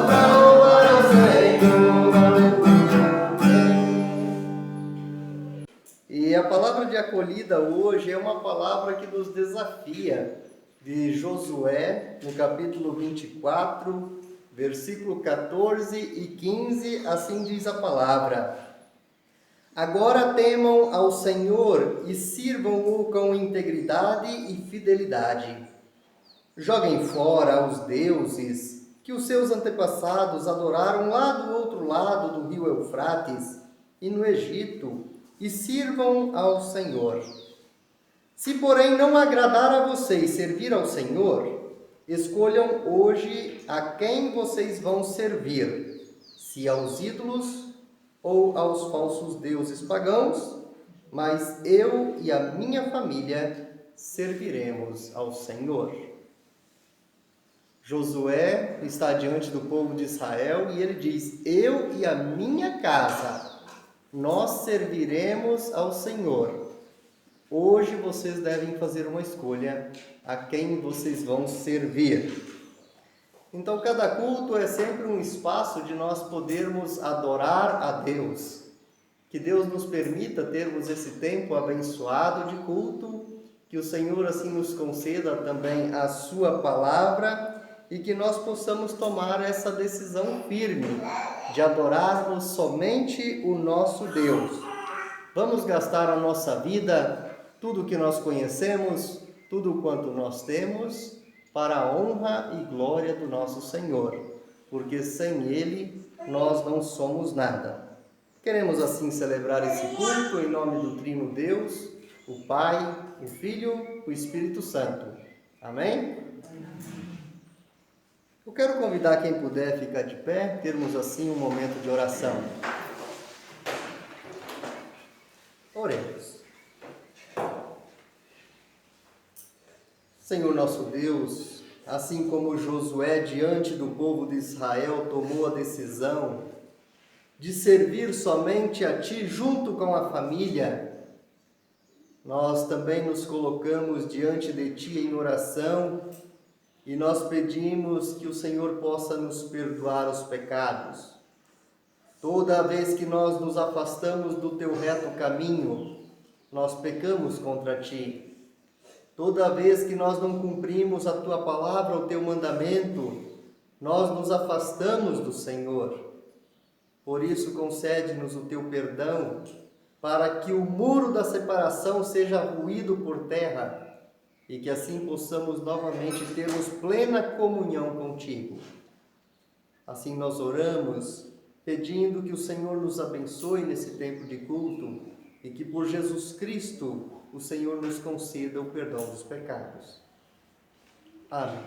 pra louvar ao Senhor, aleluia. E a palavra de acolhida hoje é uma palavra que nos desafia, de Josué, no capítulo 24, versículo 14 e 15, assim diz a palavra: Agora temam ao Senhor e sirvam-o com integridade e fidelidade. Joguem fora os deuses que os seus antepassados adoraram lá do outro lado do rio Eufrates e no Egito, e sirvam ao Senhor. Se, porém, não agradar a vocês servir ao Senhor, escolham hoje a quem vocês vão servir, se aos ídolos ou aos falsos deuses pagãos, mas eu e a minha família serviremos ao Senhor. Josué está diante do povo de Israel e ele diz: eu e a minha casa, nós serviremos ao Senhor. Hoje vocês devem fazer uma escolha a quem vocês vão servir. Então, cada culto é sempre um espaço de nós podermos adorar a Deus. Que Deus nos permita termos esse tempo abençoado de culto, que o Senhor assim nos conceda também a sua palavra e que nós possamos tomar essa decisão firme de adorarmos somente o nosso Deus. Vamos gastar a nossa vida, tudo que nós conhecemos, tudo quanto nós temos, para a honra e glória do nosso Senhor, porque sem Ele nós não somos nada. Queremos assim celebrar esse culto em nome do Trino Deus, o Pai, o Filho, o Espírito Santo. Amém? Eu quero convidar quem puder ficar de pé, termos assim um momento de oração. Oremos. Senhor nosso Deus, assim como Josué diante do povo de Israel tomou a decisão de servir somente a Ti junto com a família, nós também nos colocamos diante de Ti em oração e nós pedimos que o Senhor possa nos perdoar os pecados. Toda vez que nós nos afastamos do Teu reto caminho, nós pecamos contra Ti. Toda vez que nós não cumprimos a Tua palavra, o Teu mandamento, nós nos afastamos do Senhor. Por isso, concede-nos o Teu perdão, para que o muro da separação seja ruído por terra e que assim possamos novamente termos plena comunhão contigo. Assim nós oramos, pedindo que o Senhor nos abençoe nesse tempo de culto e que por Jesus Cristo o Senhor nos conceda o perdão dos pecados. Amém.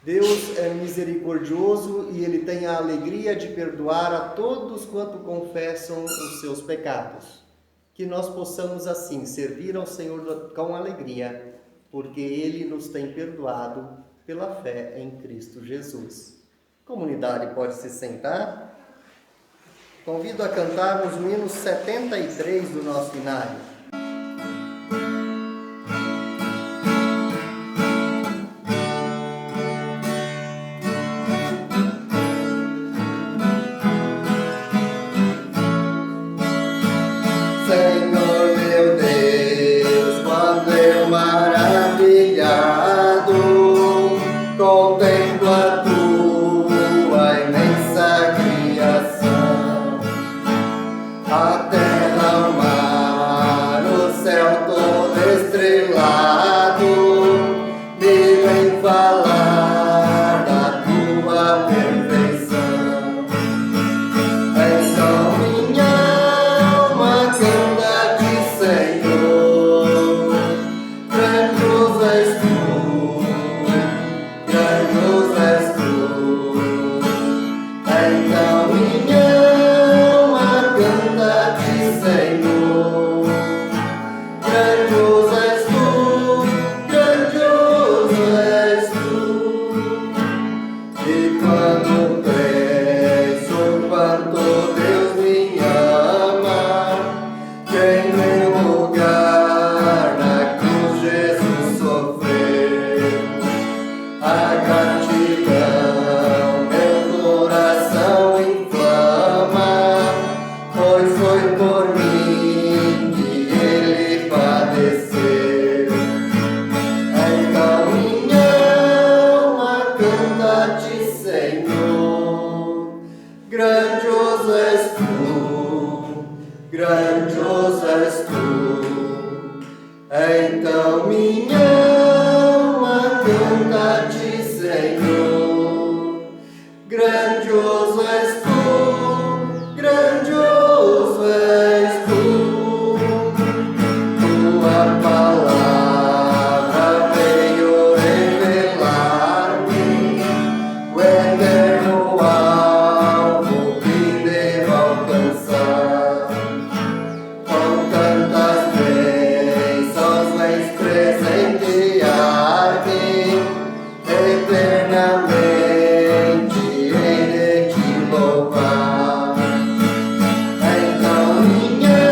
Deus é misericordioso e Ele tem a alegria de perdoar a todos quanto confessam os seus pecados. Que nós possamos assim servir ao Senhor com alegria, porque Ele nos tem perdoado pela fé em Cristo Jesus. Comunidade, pode se sentar. Convido a cantarmos o hino 73 do nosso inário. Senhor meu Deus, quando eu maravilhado contemplo a Tua imensa criação, a terra, o mar, o céu todo estrelado, me vem falar da Tua perfeição. Então minha alma canta-te, Senhor, grandioso és Tu, grandioso és Tu. canta-te, Senhor, grandioso és tu, grandioso és tu. Então minha alma canta-te, Senhor, grandioso és tu, grandioso és tu. Tua palavra veio revelar-me o eterno alvo que devo alcançar. Com tantas bênçãos vens presentear-me, eternamente hei de te louvar. Então minha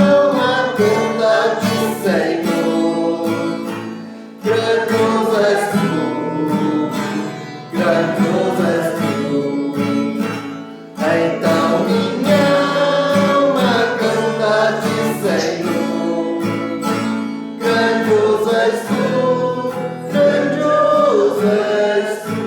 alma canta-te, Senhor, grandioso és tu, grandioso és tu. Então minha alma canta-te, Senhor, grandioso és tu, grandioso és tu.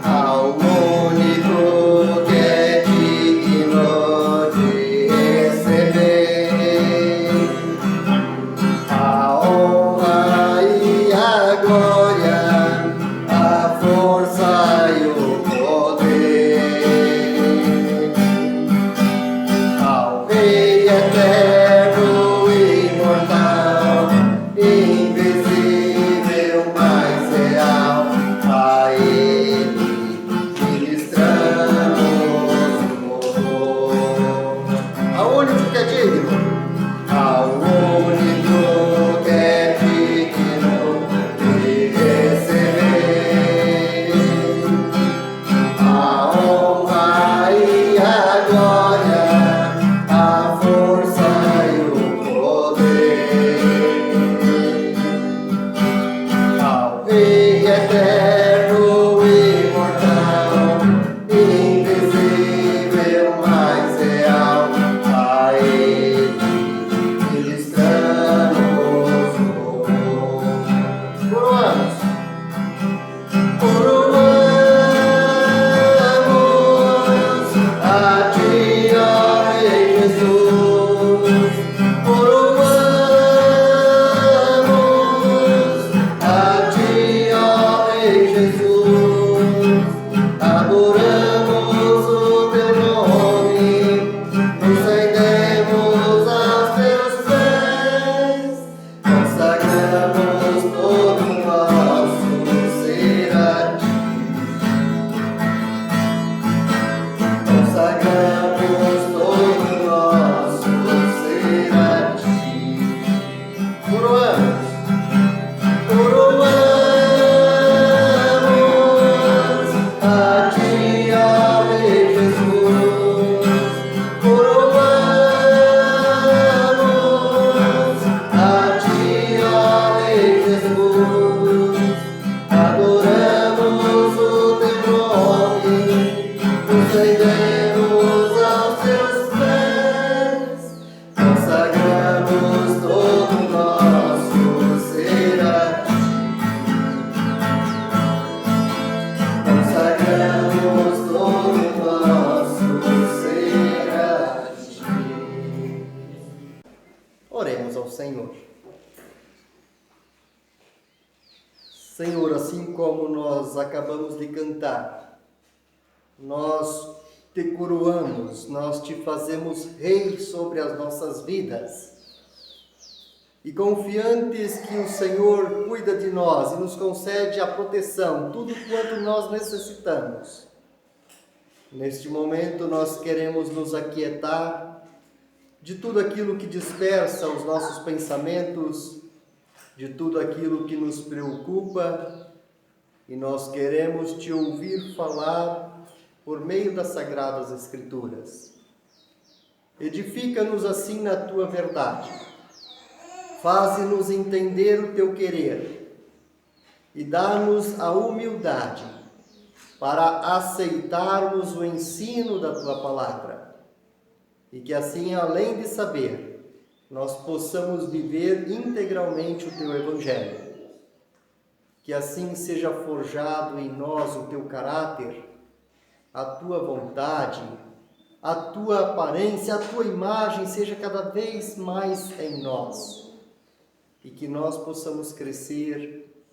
Ao único que é digno de receber a honra e a glória, a força e o poder. Ao Rei eterno e imortal, invisível, mas real, a Ele ministramos louvor. Ao único que é digno, ao único que é digno de receber a honra e a glória, a força e o poder. Ao Rei eterno e imortal, invisível, mas real, a Ele ministramos louvor. Coroamos. Coroamos a ti, ó Rei Jesus. Coroamos a ti, ó Rei Jesus. Adoramos o teu nome, nos rendemos aos teus pés, consagramos todo o nosso ser a ti. Consagramos todo o nosso ser a ti. Coroamos. Coroamos a ti, ó Rei Jesus. Coroamos a ti, ó Rei Jesus. Adoramos o teu nome, nos rendemos aos teus pés, consagramos todo o nosso ser a ti. Consagramos todo o nosso ser a ti. Oremos ao Senhor. Senhor, assim como nós acabamos de cantar, nós te coroamos, nós te fazemos rei sobre as nossas vidas. E confiantes que o Senhor cuida de nós e nos concede a proteção, tudo quanto nós necessitamos. Neste momento nós queremos nos aquietar de tudo aquilo que dispersa os nossos pensamentos, de tudo aquilo que nos preocupa, e nós queremos te ouvir falar por meio das Sagradas Escrituras. Edifica-nos assim na tua verdade, faze-nos entender o teu querer e dá-nos a humildade para aceitarmos o ensino da Tua palavra. E que assim, além de saber, nós possamos viver integralmente o Teu Evangelho. Que assim seja forjado em nós o Teu caráter, a Tua vontade, a Tua aparência, a Tua imagem seja cada vez mais em nós. E que nós possamos crescer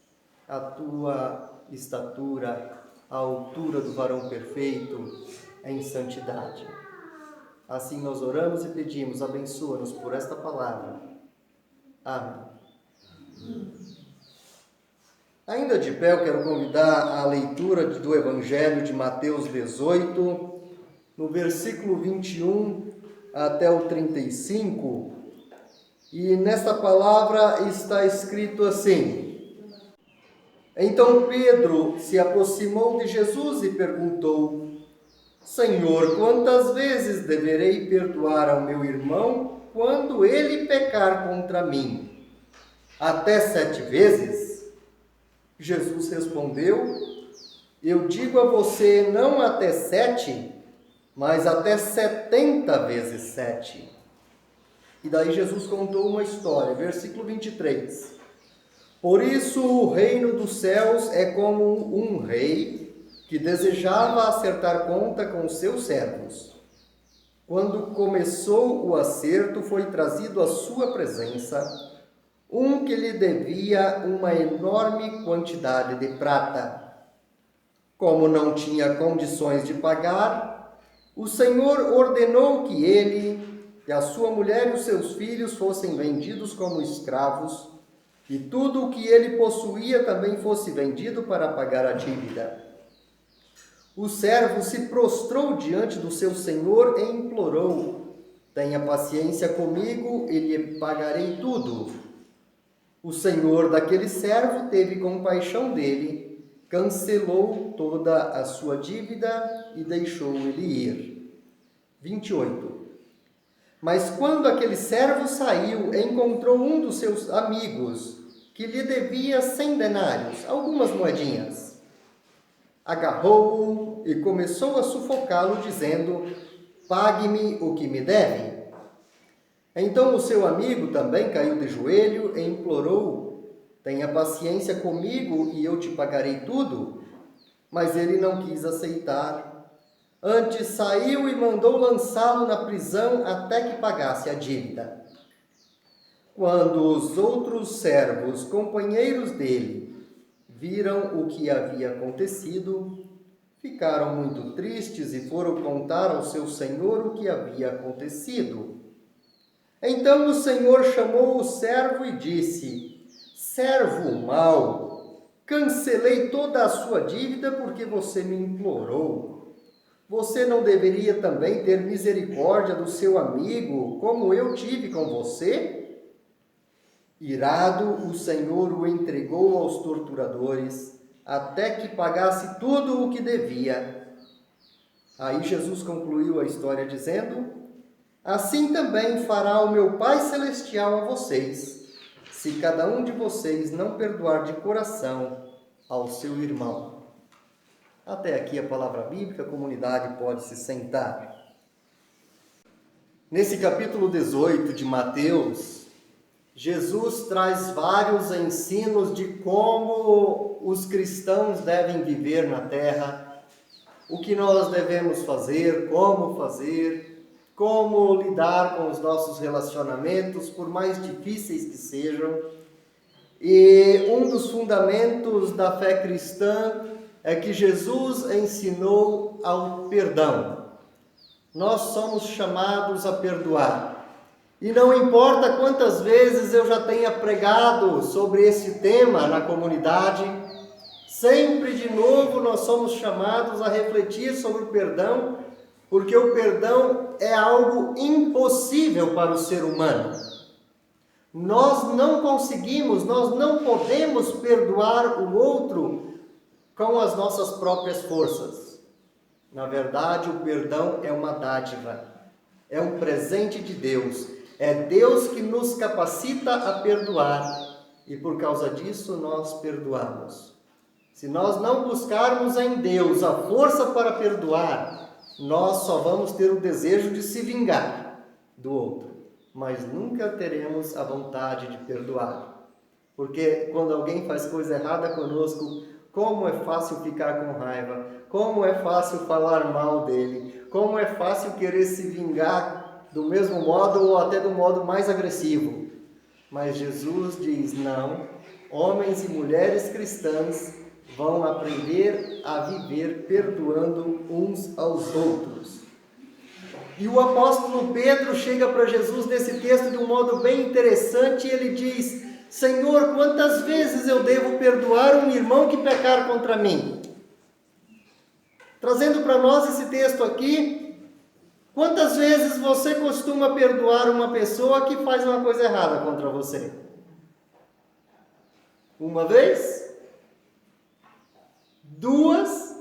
à Tua estatura, à altura do varão perfeito, em santidade. Assim nós oramos e pedimos, abençoa-nos por esta palavra. Amém. Ainda de pé, eu quero convidar a leitura do Evangelho de Mateus 18, no versículo 21 até o 35. E nesta palavra está escrito assim: Então Pedro se aproximou de Jesus e perguntou: Senhor, quantas vezes deverei perdoar ao meu irmão quando ele pecar contra mim? Até 7 vezes? Jesus respondeu: Eu digo a você, não até 7, mas até 70 vezes 7. E daí Jesus contou uma história, versículo 23. Por isso o reino dos céus é como um rei que desejava acertar conta com os seus servos. Quando começou o acerto, foi trazido à sua presença um que lhe devia uma enorme quantidade de prata. Como não tinha condições de pagar, o Senhor ordenou que ele, que a sua mulher e os seus filhos fossem vendidos como escravos, e tudo o que ele possuía também fosse vendido para pagar a dívida. O servo se prostrou diante do seu senhor e implorou: Tenha paciência comigo e lhe pagarei tudo. O senhor daquele servo teve compaixão dele, cancelou toda a sua dívida e deixou ele ir. 28. Mas quando aquele servo saiu, encontrou um dos seus amigos, que lhe devia 100 denários, algumas moedinhas. Agarrou-o e começou a sufocá-lo, dizendo: Pague-me o que me deve. Então o seu amigo também caiu de joelho e implorou: Tenha paciência comigo e eu te pagarei tudo. Mas ele não quis aceitar. Antes saiu e mandou lançá-lo na prisão até que pagasse a dívida. Quando os outros servos, companheiros dele, viram o que havia acontecido, ficaram muito tristes e foram contar ao seu senhor o que havia acontecido. Então o senhor chamou o servo e disse: Servo mau, cancelei toda a sua dívida porque você me implorou. Você não deveria também ter misericórdia do seu amigo, como eu tive com você? Irado, o Senhor o entregou aos torturadores, até que pagasse tudo o que devia. Aí Jesus concluiu a história dizendo: Assim também fará o meu Pai Celestial a vocês, se cada um de vocês não perdoar de coração ao seu irmão. Até aqui a palavra bíblica, a comunidade pode se sentar. Nesse capítulo 18 de Mateus, Jesus traz vários ensinos de como os cristãos devem viver na terra, o que nós devemos fazer, como lidar com os nossos relacionamentos, por mais difíceis que sejam. E um dos fundamentos da fé cristã é que Jesus ensinou ao perdão. Nós somos chamados a perdoar. E não importa quantas vezes eu já tenha pregado sobre esse tema na comunidade, sempre de novo nós somos chamados a refletir sobre o perdão, porque o perdão é algo impossível para o ser humano. Nós não conseguimos, nós não podemos perdoar o outro com as nossas próprias forças. Na verdade, o perdão é uma dádiva, é um presente de Deus. É Deus que nos capacita a perdoar e por causa disso nós perdoamos. Se nós não buscarmos em Deus a força para perdoar, nós só vamos ter o desejo de se vingar do outro, mas nunca teremos a vontade de perdoar. Porque quando alguém faz coisa errada conosco, como é fácil ficar com raiva, como é fácil falar mal dele, como é fácil querer se vingar do mesmo modo ou até do modo mais agressivo. Mas Jesus diz, não, homens e mulheres cristãs vão aprender a viver perdoando uns aos outros. E o apóstolo Pedro chega para Jesus nesse texto de um modo bem interessante e ele diz, Senhor, quantas vezes eu devo perdoar um irmão que pecar contra mim? Trazendo para nós esse texto aqui, quantas vezes você costuma perdoar uma pessoa que faz uma coisa errada contra você? Uma vez? Duas?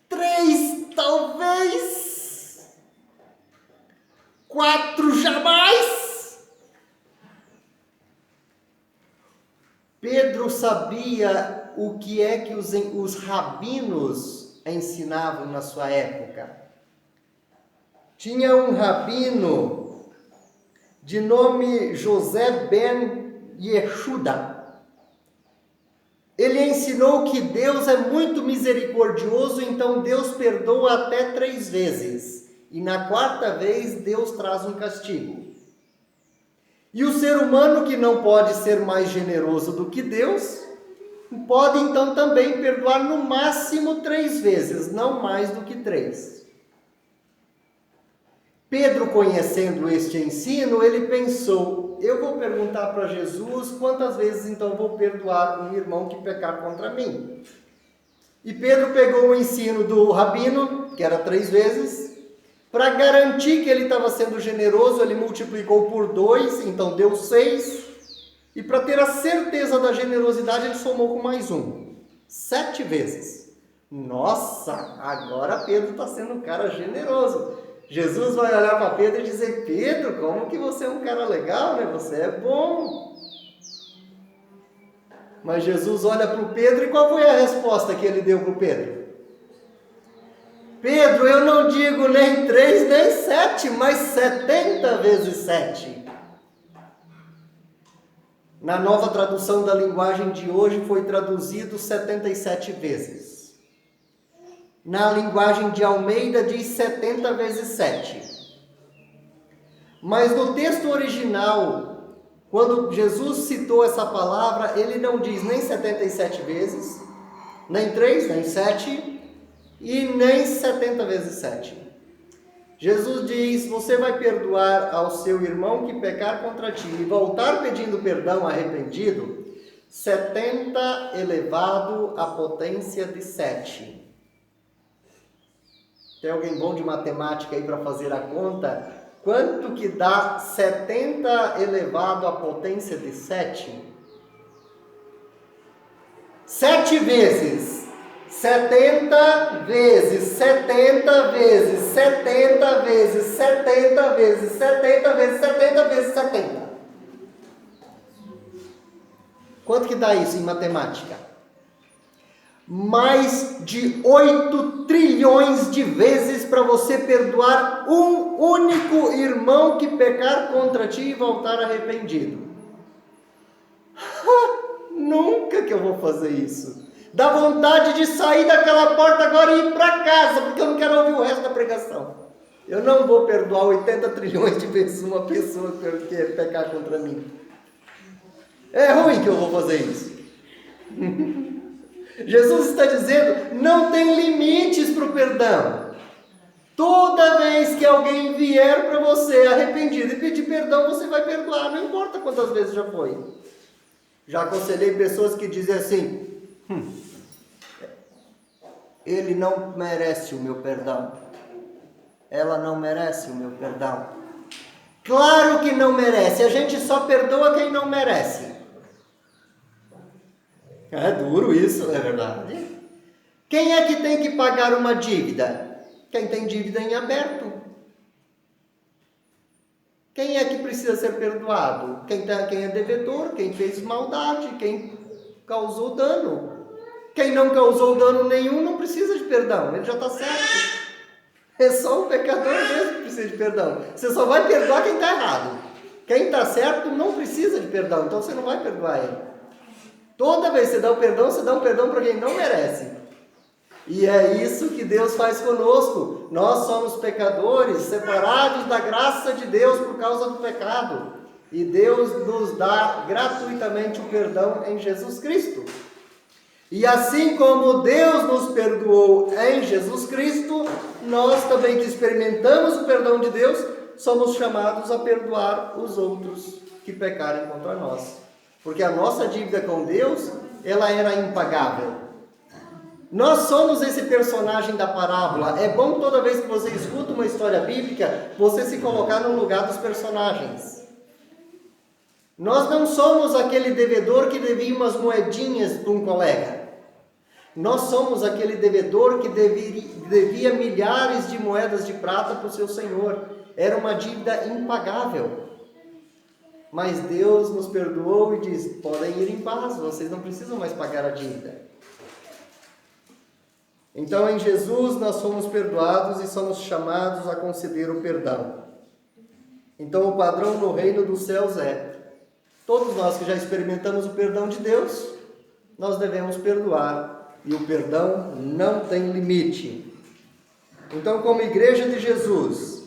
Três, talvez? Quatro, jamais? Pedro sabia o que é que os rabinos ensinavam na sua época. Tinha um rabino de nome José ben Yehuda. Ele ensinou que Deus é muito misericordioso, então Deus perdoa até 3 vezes. E na 4ª vez, Deus traz um castigo. E o ser humano, que não pode ser mais generoso do que Deus, pode então também perdoar no máximo 3 vezes, não mais do que 3. Pedro, conhecendo este ensino, ele pensou, eu vou perguntar para Jesus quantas vezes então vou perdoar um irmão que pecar contra mim. E Pedro pegou o ensino do rabino, que era 3 vezes, para garantir que ele estava sendo generoso, ele multiplicou por 2, então deu 6. E para ter a certeza da generosidade, ele somou com mais 1. 7 vezes. Nossa, agora Pedro está sendo um cara generoso. Jesus vai olhar para Pedro e dizer, Pedro, como que você é um cara legal, né? Você é bom. Mas Jesus olha para o Pedro e qual foi a resposta que ele deu para o Pedro? Pedro, eu não digo nem 3, nem 7, mas 70 vezes 7. Na nova tradução da linguagem de hoje foi traduzido 77 vezes. Na linguagem de Almeida diz 70 vezes 7. Mas no texto original, quando Jesus citou essa palavra, ele não diz nem 77 vezes, nem 3, nem 7 e nem 70 vezes 7. Jesus diz, você vai perdoar ao seu irmão que pecar contra ti e voltar pedindo perdão arrependido, 70 elevado à potência de 7. Tem alguém bom de matemática aí para fazer a conta? Quanto que dá 70 elevado à potência de 7? 7 vezes. 70 vezes, 70 vezes, 70 vezes, 70 vezes, 70 vezes, 70 vezes, 70. Quanto que dá isso em matemática? Mais de 8 trilhões de vezes para você perdoar um único irmão que pecar contra ti e voltar arrependido. Nunca que eu vou fazer isso. Dá vontade de sair daquela porta agora e ir para casa, porque eu não quero ouvir o resto da pregação. Eu não vou perdoar 80 trilhões de vezes uma pessoa que pecar contra mim. É ruim que eu vou fazer isso. Jesus está dizendo, não tem limites para o perdão. Toda vez que alguém vier para você arrependido e pedir perdão, você vai perdoar, não importa quantas vezes já foi. Já aconselhei pessoas que dizem assim, ele não merece o meu perdão. Ela não merece o meu perdão. Claro que não merece, a gente só perdoa quem não merece. É duro isso, não é verdade? Quem é que tem que pagar uma dívida? Quem tem dívida em aberto. Quem é que precisa ser perdoado? Quem é devedor, quem fez maldade, quem causou dano. Quem não causou dano nenhum não precisa de perdão, ele já está certo. É só o pecador mesmo que precisa de perdão. Você só vai perdoar quem está errado. Quem está certo não precisa de perdão, então você não vai perdoar ele. Toda vez que você dá um perdão para quem não merece. E é isso que Deus faz conosco. Nós somos pecadores, separados da graça de Deus por causa do pecado. E Deus nos dá gratuitamente o perdão em Jesus Cristo. E assim como Deus nos perdoou em Jesus Cristo, nós também que experimentamos o perdão de Deus, somos chamados a perdoar os outros que pecarem contra nós. Porque a nossa dívida com Deus, ela era impagável. Nós somos esse personagem da parábola. É bom toda vez que você escuta uma história bíblica, você se colocar no lugar dos personagens. Nós não somos aquele devedor que devia umas moedinhas para um colega. Nós somos aquele devedor que devia milhares de moedas de prata para o seu senhor. Era uma dívida impagável. Mas Deus nos perdoou e diz: podem ir em paz, vocês não precisam mais pagar a dívida. Então, em Jesus, nós somos perdoados e somos chamados a conceder o perdão. Então, o padrão no reino dos céus é: todos nós que já experimentamos o perdão de Deus, nós devemos perdoar. E o perdão não tem limite. Então, como igreja de Jesus,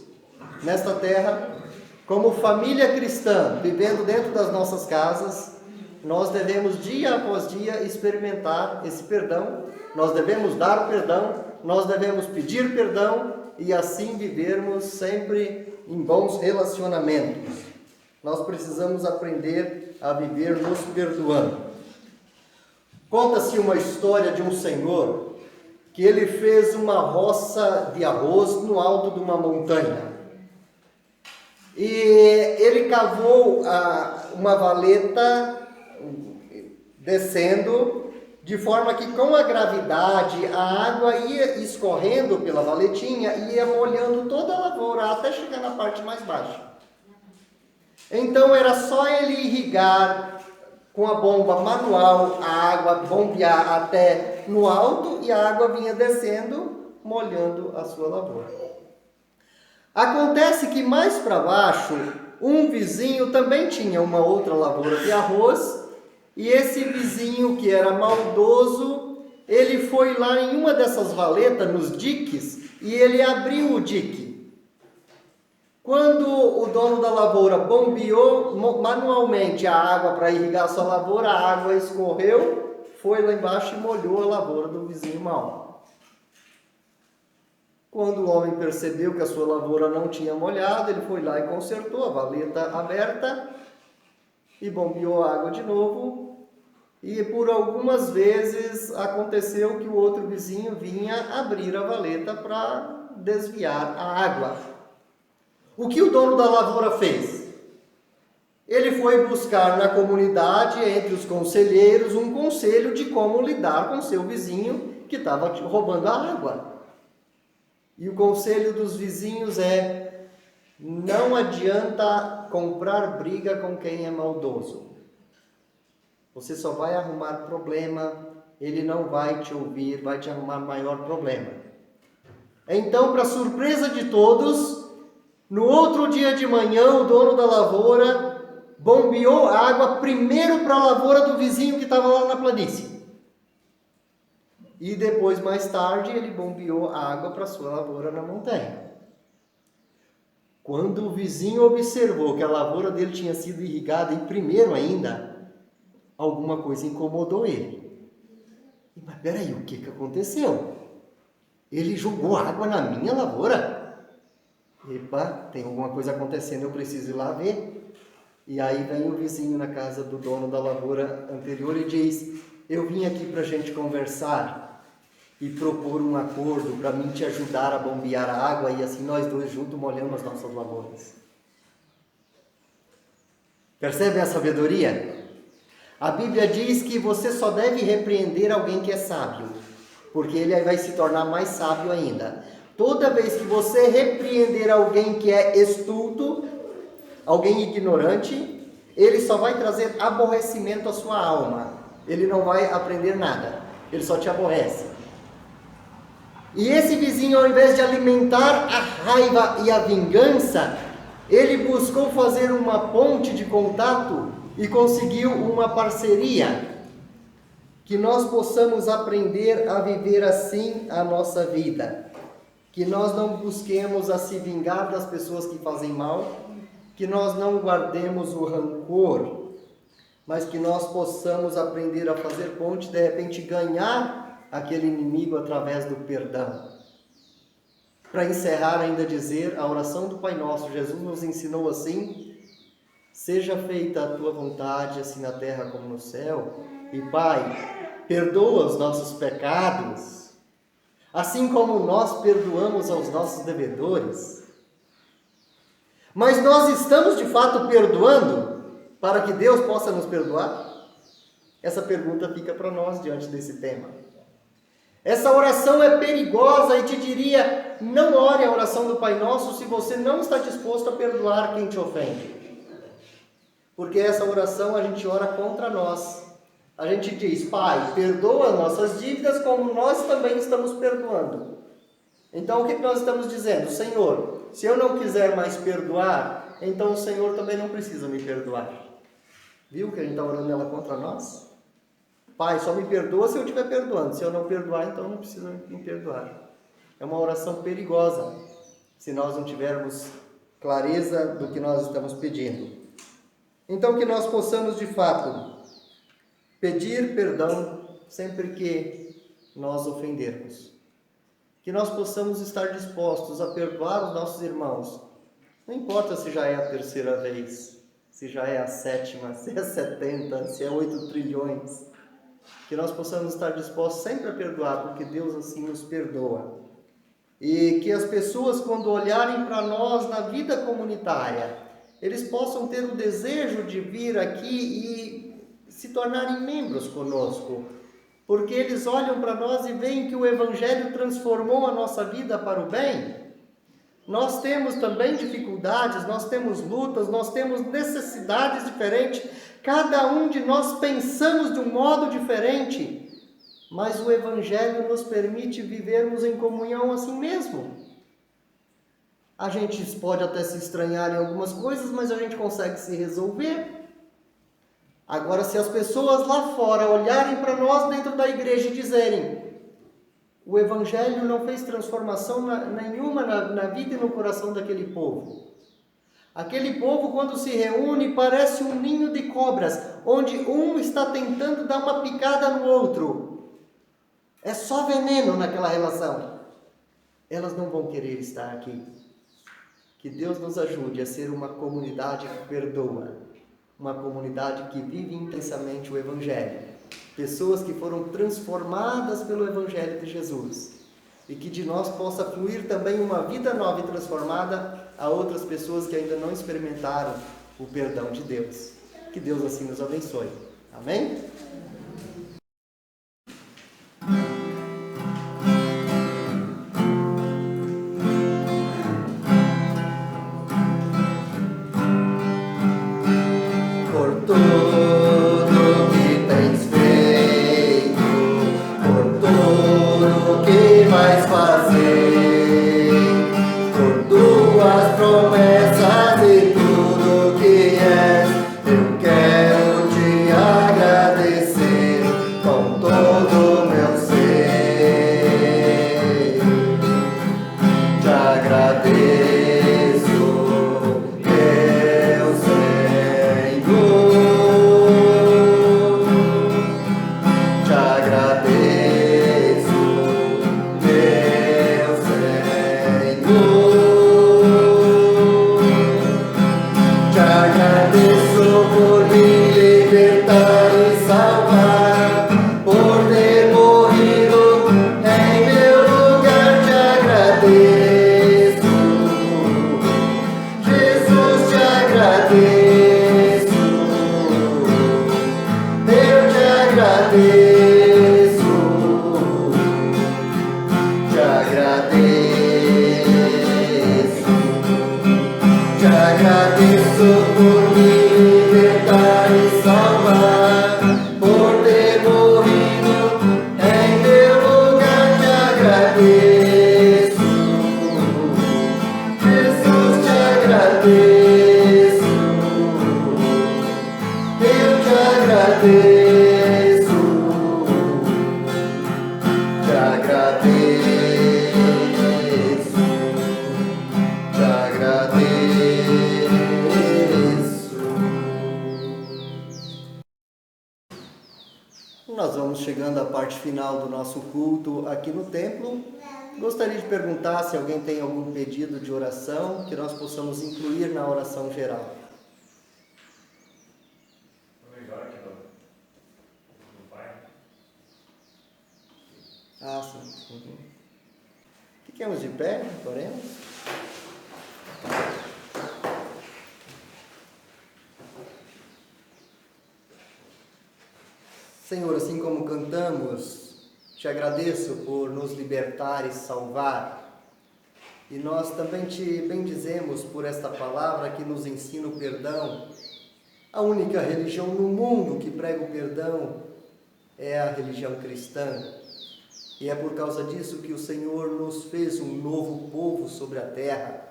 nesta terra, como família cristã, vivendo dentro das nossas casas, nós devemos dia após dia experimentar esse perdão. Nós devemos dar o perdão, nós devemos pedir perdão e assim vivermos sempre em bons relacionamentos. Nós precisamos aprender a viver nos perdoando. Conta-se uma história de um senhor que ele fez uma roça de arroz no alto de uma montanha. E ele cavou uma valeta descendo, de forma que com a gravidade a água ia escorrendo pela valetinha e ia molhando toda a lavoura até chegar na parte mais baixa. Então era só ele irrigar com a bomba manual a água, bombear até no alto e a água vinha descendo, molhando a sua lavoura. Acontece que mais para baixo, um vizinho também tinha uma outra lavoura de arroz. E esse vizinho que era maldoso, ele foi lá em uma dessas valetas, nos diques, e ele abriu o dique. Quando o dono da lavoura bombeou manualmente a água para irrigar a sua lavoura, a água escorreu, foi lá embaixo e molhou a lavoura do vizinho mau. Quando o homem percebeu que a sua lavoura não tinha molhado, ele foi lá e consertou a valeta aberta e bombeou a água de novo. E por algumas vezes aconteceu que o outro vizinho vinha abrir a valeta para desviar a água. O que o dono da lavoura fez? Ele foi buscar na comunidade, entre os conselheiros, um conselho de como lidar com seu vizinho que estava roubando a água. E o conselho dos vizinhos é: não adianta comprar briga com quem é maldoso. Você só vai arrumar problema, ele não vai te ouvir, vai te arrumar maior problema. Então, para surpresa de todos, no outro dia de manhã, o dono da lavoura bombeou água primeiro para a lavoura do vizinho que estava lá na planície. E depois, mais tarde, ele bombeou água para a sua lavoura na montanha. Quando o vizinho observou que a lavoura dele tinha sido irrigada em primeiro ainda, alguma coisa incomodou ele. Mas peraí, o que aconteceu? Ele jogou água na minha lavoura? Epa, tem alguma coisa acontecendo, eu preciso ir lá ver. E aí vem o vizinho na casa do dono da lavoura anterior e diz: eu vim aqui para a gente conversar e propor um acordo para mim te ajudar a bombear a água e assim nós dois juntos molhamos as nossas lavouras. Percebe a sabedoria? A Bíblia diz que você só deve repreender alguém que é sábio, porque ele vai se tornar mais sábio ainda. Toda vez que você repreender alguém que é estulto, alguém ignorante, ele só vai trazer aborrecimento à sua alma. ele não vai aprender nada, ele só te aborrece. E esse vizinho, ao invés de alimentar a raiva e a vingança, ele buscou fazer uma ponte de contato e conseguiu uma parceria. Que nós possamos aprender a viver assim a nossa vida. Que nós não busquemos a se vingar das pessoas que fazem mal, que nós não guardemos o rancor, mas que nós possamos aprender a fazer ponte, de repente ganhar aquele inimigo através do perdão. Para encerrar, ainda dizer a oração do Pai Nosso. Jesus nos ensinou assim: seja feita a tua vontade, assim na terra como no céu. E Pai, perdoa os nossos pecados, assim como nós perdoamos aos nossos devedores. Mas nós estamos de fato perdoando para que Deus possa nos perdoar? Essa pergunta fica para nós diante desse tema. Essa oração é perigosa e te diria: não ore a oração do Pai Nosso se você não está disposto a perdoar quem te ofende. Porque essa oração a gente ora contra nós. A gente diz: Pai, perdoa nossas dívidas como nós também estamos perdoando. Então o que nós estamos dizendo? Senhor, se eu não quiser mais perdoar, então o Senhor também não precisa me perdoar. Viu que a gente está orando ela contra nós? Pai, só me perdoa se eu estiver perdoando. Se eu não perdoar, então não precisa me perdoar. É uma oração perigosa, se nós não tivermos clareza do que nós estamos pedindo. Então que nós possamos de fato pedir perdão sempre que nós ofendermos. Que nós possamos estar dispostos a perdoar os nossos irmãos. Não importa se já é a terceira vez, se já é a sétima, se é 70, se é 8 trilhões. Que nós possamos estar dispostos sempre a perdoar, porque Deus assim nos perdoa. E que as pessoas, quando olharem para nós na vida comunitária, eles possam ter o desejo de vir aqui e se tornarem membros conosco, porque eles olham para nós e veem que o Evangelho transformou a nossa vida para o bem. Nós temos também dificuldades, nós temos lutas, nós temos necessidades diferentes, cada um de nós pensamos de um modo diferente, mas o Evangelho nos permite vivermos em comunhão assim mesmo. A gente pode até se estranhar em algumas coisas, mas a gente consegue se resolver. Agora, se as pessoas lá fora olharem para nós dentro da igreja e dizerem: o Evangelho não fez transformação nenhuma na vida e no coração daquele povo. Aquele povo, quando se reúne, parece um ninho de cobras, onde um está tentando dar uma picada no outro. É só veneno naquela relação. Elas não vão querer estar aqui. Que Deus nos ajude a ser uma comunidade que perdoa, uma comunidade que vive intensamente o Evangelho. Pessoas que foram transformadas pelo Evangelho de Jesus. E que de nós possa fluir também uma vida nova e transformada a outras pessoas que ainda não experimentaram o perdão de Deus. Que Deus assim nos abençoe. Amém? Por tudo que tens feito, por tudo que vais fazer, por tuas promessas e tudo que és, eu quero te agradecer com todo o meu ser. Te agradeço. Agradeço por me libertar e salvar, por ter chegando à parte final do nosso culto aqui no templo. Gostaria de perguntar se alguém tem algum pedido de oração que nós possamos incluir na oração geral. Ah, sim. Uhum. Fiquemos de pé, oremos. Senhor, assim como cantamos, te agradeço por nos libertar e salvar. E nós também te bendizemos por esta palavra que nos ensina o perdão. A única religião no mundo que prega o perdão é a religião cristã. E é por causa disso que o Senhor nos fez um novo povo sobre a terra,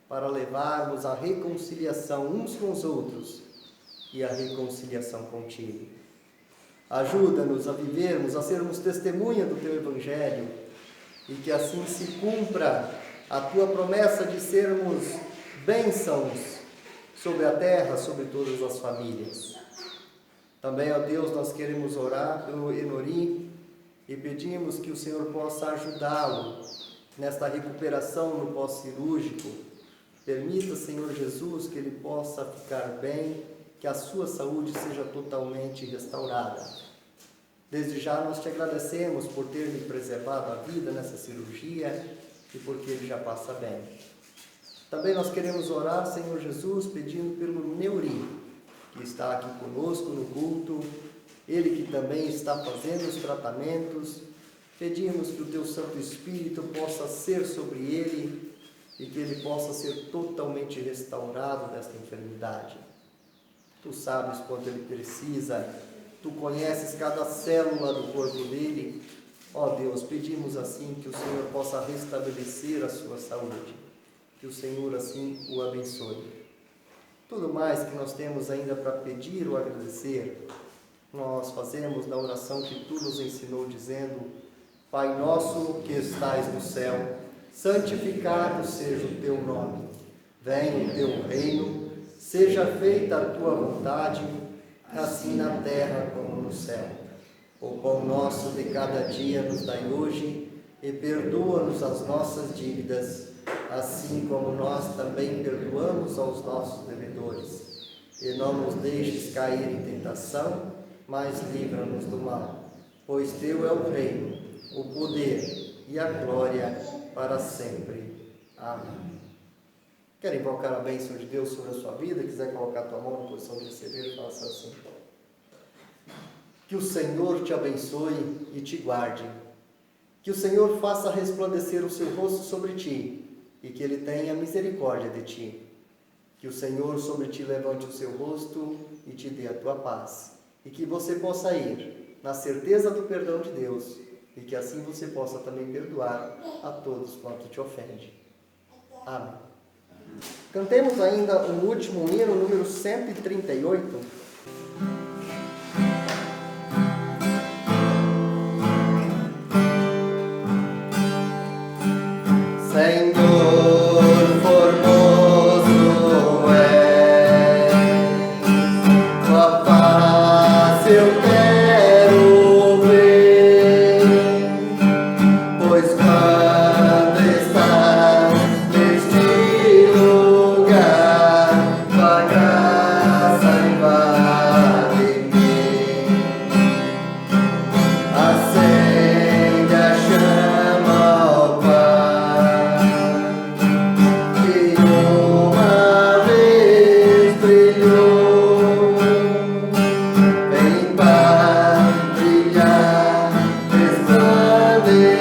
para levarmos a reconciliação uns com os outros e a reconciliação contigo. Ajuda-nos a vivermos, a sermos testemunha do Teu Evangelho e que assim se cumpra a Tua promessa de sermos bênçãos sobre a terra, sobre todas as famílias. Também, ó Deus, nós queremos orar pelo Enori e pedimos que o Senhor possa ajudá-lo nesta recuperação no pós-cirúrgico. Permita, Senhor Jesus, que ele possa ficar bem, que a sua saúde seja totalmente restaurada. Desde já nós te agradecemos por ter me preservado a vida nessa cirurgia e porque ele já passa bem. Também nós queremos orar, Senhor Jesus, pedindo pelo Neuri, que está aqui conosco no culto, ele que também está fazendo os tratamentos. Pedimos que o Teu Santo Espírito possa ser sobre ele e que ele possa ser totalmente restaurado desta enfermidade. Tu sabes quanto ele precisa, Tu conheces cada célula do corpo dele. Ó Deus, pedimos assim que o Senhor possa restabelecer a sua saúde, que o Senhor assim o abençoe. Tudo mais que nós temos ainda para pedir ou agradecer, nós fazemos na oração que Tu nos ensinou, dizendo: Pai nosso que estais no céu, santificado seja o Teu nome. Venha o Teu reino, seja feita a Tua vontade, assim na terra como no céu. O pão nosso de cada dia nos dai hoje, e perdoa-nos as nossas dívidas, assim como nós também perdoamos aos nossos devedores. E não nos deixes cair em tentação, mas livra-nos do mal. Pois Teu é o reino, o poder e a glória para sempre. Amém. Quer invocar a bênção de Deus sobre a sua vida? Quiser colocar a tua mão na posição de receber, faça assim. Que o Senhor te abençoe e te guarde. Que o Senhor faça resplandecer o seu rosto sobre ti e que Ele tenha misericórdia de ti. Que o Senhor sobre ti levante o seu rosto e te dê a tua paz. E que você possa ir na certeza do perdão de Deus e que assim você possa também perdoar a todos quanto te ofende. Amém. Cantemos ainda um último hino, número 138. Senhor formoso és, tua face eu quero ver, pois quando estás neste lugar, tua graça invade-me, acende a chama, ó Pai, que uma vez brilhou. Vem para brilhar, resplandecer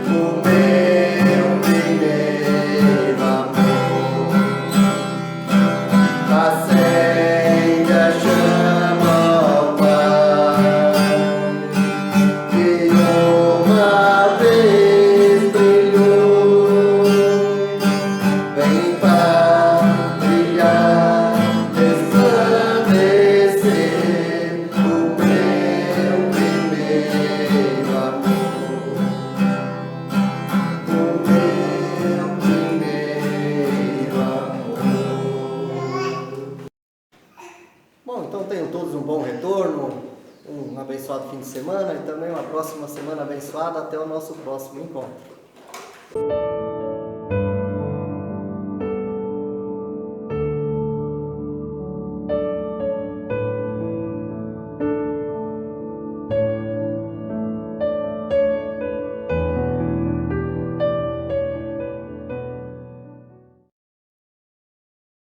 o meu primeiro amor. Acende a chama, ó Pai, que uma vez brilhou. Vem para brilhar, resplandecer o meu primeiro amor. O meu primeiro amor. Bom, então tenham todos um bom retorno. um abençoado fim de semana e também uma próxima semana abençoada. Até o nosso próximo encontro.